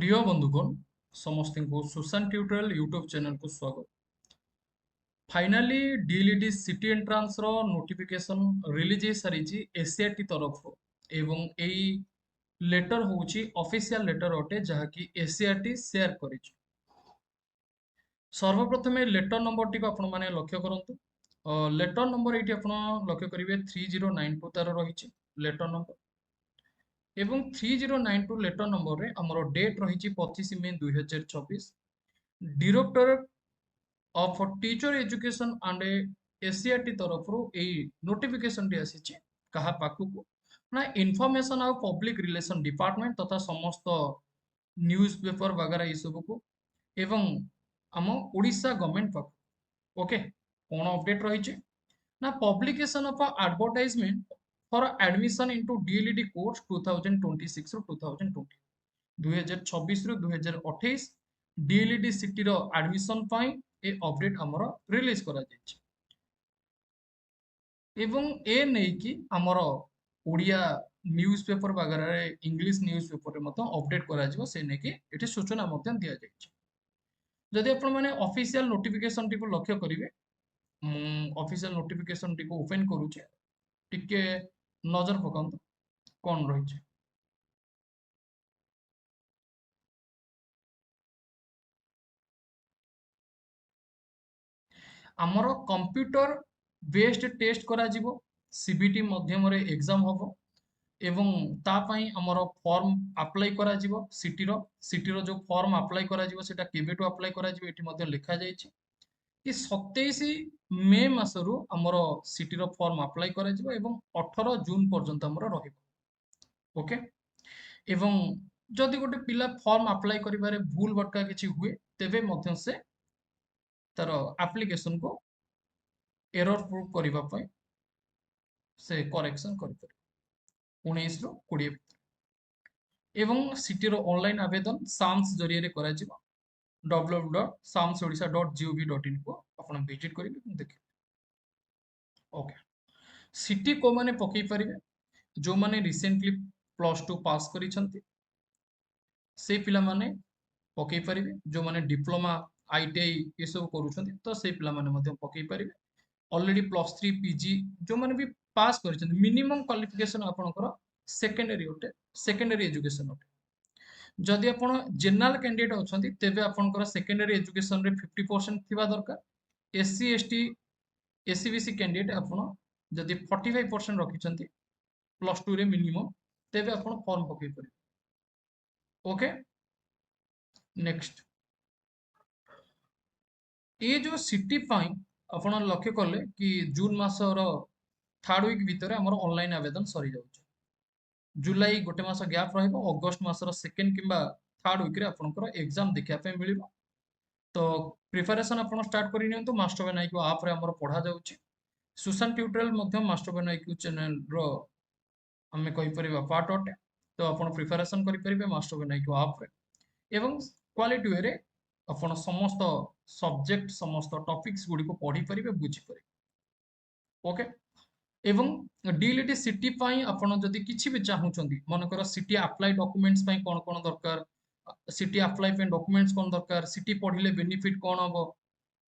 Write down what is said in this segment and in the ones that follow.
प्रिय बंधुगण समस्त को सुशांत ट्यूटोरियल यूट्यूब चैनल को स्वागत। फाइनाली डीएलईडी सिटी एंट्रांस रो नोटिफिकेशन रिलीज हो सारी एसीआरटी तरफ एवं एई लेटर होची ऑफिशियल लेटर अटे जहाँकि एसीआरटी शेयर करिछि। सर्वप्रथम लेटर नंबर टी आपण माने लक्ष्य करंतु। लेटर नंबर ये आपण लक्ष्य करेंगे 3092 तार रही लेटर नंबर एवं 3092 लेटर नंबर रे हमर डेट रही 25 May 2024। Director of teacher education and SCERT तरफ नोटिफिकेशन टी आसी कहा पाखु ना इनफॉरमेशन और पब्लिक रिलेशन डिपार्टमेंट तथा समस्त न्यूज पेपर वगैरह ये सब को एवं आम ओडिशा गवर्नमेंट पाख ओके कौन अपडेट रही ना publication of advertisement for admission into DElEd course 2026 ରୁ 2020 2026 ରୁ 2028 डीएलईडी सिटी रो एडमिशन पाई ए अपडेट हमर रिलीज करा जायछि एवं ए नै कि हमर ओडिया न्यूज पेपर वगैरह रे इंग्लिश न्यूज पेपर रे मत अपडेट करा जिवो से नै कि एठी सूचना मध्य दिया जायछि। जदि आपण माने ऑफिशियल नोटिफिकेशन टी को लक्ष्य करिवे ऑफिशियल नोटिफिकेशन टी को ओपन करूचे टिके नजर पकांतु कोन रहिছে। आमर कंप्यूटर बेस्ड टेस्ट करा जिवो सीबीटी माध्यम रे एग्जाम होबो एवं ता पई हमर फॉर्म अप्लाई करा जिवो सिटी रो जो फॉर्म अप्लाई करा जिवो सेटा केबेटो अप्लाई करा जिवो एठी मध्ये लिखा जायछि कि 27 मे मासरु हमर सिटी रो फॉर्म अप्लाई करा जिवो एवं 18 जून पर्यंत हमर रहिबो ओके। एवं जदि गोटे पिला फॉर्म अप्लाई करिबारे भूल भटका किछि हुए तेबे मध्य से तार एप्लिकेशन को एरर प्रूफ करबा पई से करेक्शन करि पारे 19 रो 20 एवं सिटी रो ऑनलाइन आवेदन साम्स जरिए करा जिवो www.samsodisha.gov.in को आपण विजिट करिवे देखिए ओके। सिटी को माने पकई परिवे जो माने रिसेंटली +2 पास करिसंती से पिला माने पकई परिवे जो माने डिप्लोमा आईटीआई ये सब करूछंती तो से पिला माने मध्ये पकई परिवे ऑलरेडी +3 पीजी जो माने भी पास करिसंती मिनिमम क्वालिफिकेशन आपनकर सेकेंडरी एजुकेशन होते जदि आपण जनरल कैंडिडेट अछंती तेबे आपनकर सेकेंडरी एजुकेशन रे 50% थिबा दरकार एससी एसटी एससीबीसी कैंडिडेट आपण जदि 45% रखिसंती +2 रे मिनिमम तेबे आपण फॉर्म पकई परिवे ओके। नेक्स्ट ये जो सिटी पाई आपण लक्ष्य कले कि जून मासर 3rd वीक भितर हमर ऑनलाइन आवेदन सरी जाउछ जुलाई गोटे मास गैप रहिबो अगस्त मासर 2nd किंबा 3rd वीक रे आपनकर एग्जाम देखिया पे मिलिबो तो प्रिपरेशन आपण स्टार्ट करि नियंतु मास्टर बेन आईक्यू ऐप रे हमर पढा जाउछ सुशांत ट्यूटोरियल मध्य मास्टर बेन आईक्यू चैनल रो हमें कहि परिबा पार्ट अटे तो आपण प्रिपरेशन करि परिबे मास्टर बेन आईक्यू ऐप रे एवं क्वालिटी वे रे आपण समस्त सब्जेक्ट समस्त टॉपिक्स गुडी को पढी परिबे बुझी परिबे ओके। एवं डीएलईडी सिटी पाई आपण जदि किछि भी चाहुचंदी मनकर सिटी अप्लाई डॉक्यूमेंट्स पाई कोन कोन दरकार सिटी अप्लाई पे डॉक्यूमेंट्स कोन दरकार सिटी पढिले बेनिफिट कोन हबो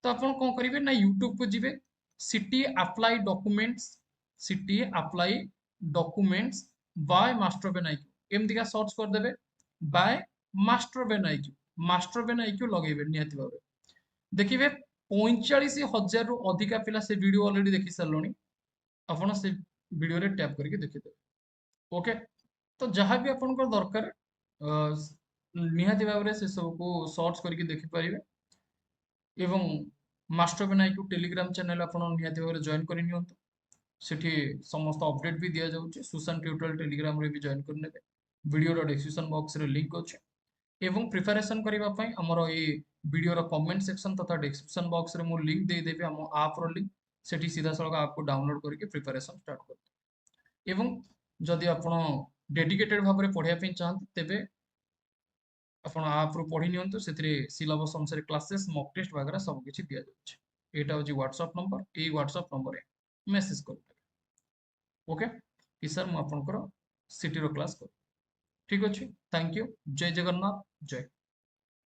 तो आपण कोन करिवे ना यूट्यूब को जिवे city apply documents by master बेन आईक्यू एमदी का सर्च कर देबे बाय मास्टर बेन आईक्यू लगेबे नियति भाबे देखिबे 45,000 रु अधिका पिला से वीडियो ऑलरेडी देखि सरलोनी आपण से वीडियो रे टैप करके देखि देबे ओके। तो जहां भी आपण को दरकार निहाती भाबरे से सब को सर्च करके देखि परिबे एवं मास्टर बेन आईक्यू टेलीग्राम चैनल आपण निहाती भाबरे जॉइन करि नियंतु सेठी समस्त अपडेट भी दिया जाउछ सुशांत ट्यूटोरियल टेलीग्राम रे भी जॉइन कर नेबे वीडियो रो डिस्क्रिप्शन बॉक्स रे लिंक अछि एवं प्रिपरेशन करबा पई हमर ए वीडियो रो कमेंट सेक्शन तथा डिस्क्रिप्शन बॉक्स रे मो लिंक दे देबे हम ऐप रो लिंक सेठी सीधा सळग ऐप को डाउनलोड करके प्रिपरेशन स्टार्ट कर एवं जदि आपण डेडिकेटेड भाबरे पढिया पई चाहत तेबे आपण ऐप रो पढि नियंतु सेथिरे सिलेबस अनुसार क्लासेस मॉक टेस्ट वगैरह सब किछि दिया जाउछ एटा होची व्हाट्सएप नंबर ए व्हाट्सएप नंबर रे मेसेज कर ओके कि सर मु आपनकर सिटी रो क्लास कर ଠିକ ଅଛି। Thank you. ଜୟ ଜଗନ୍ନାଥ। ଜୟ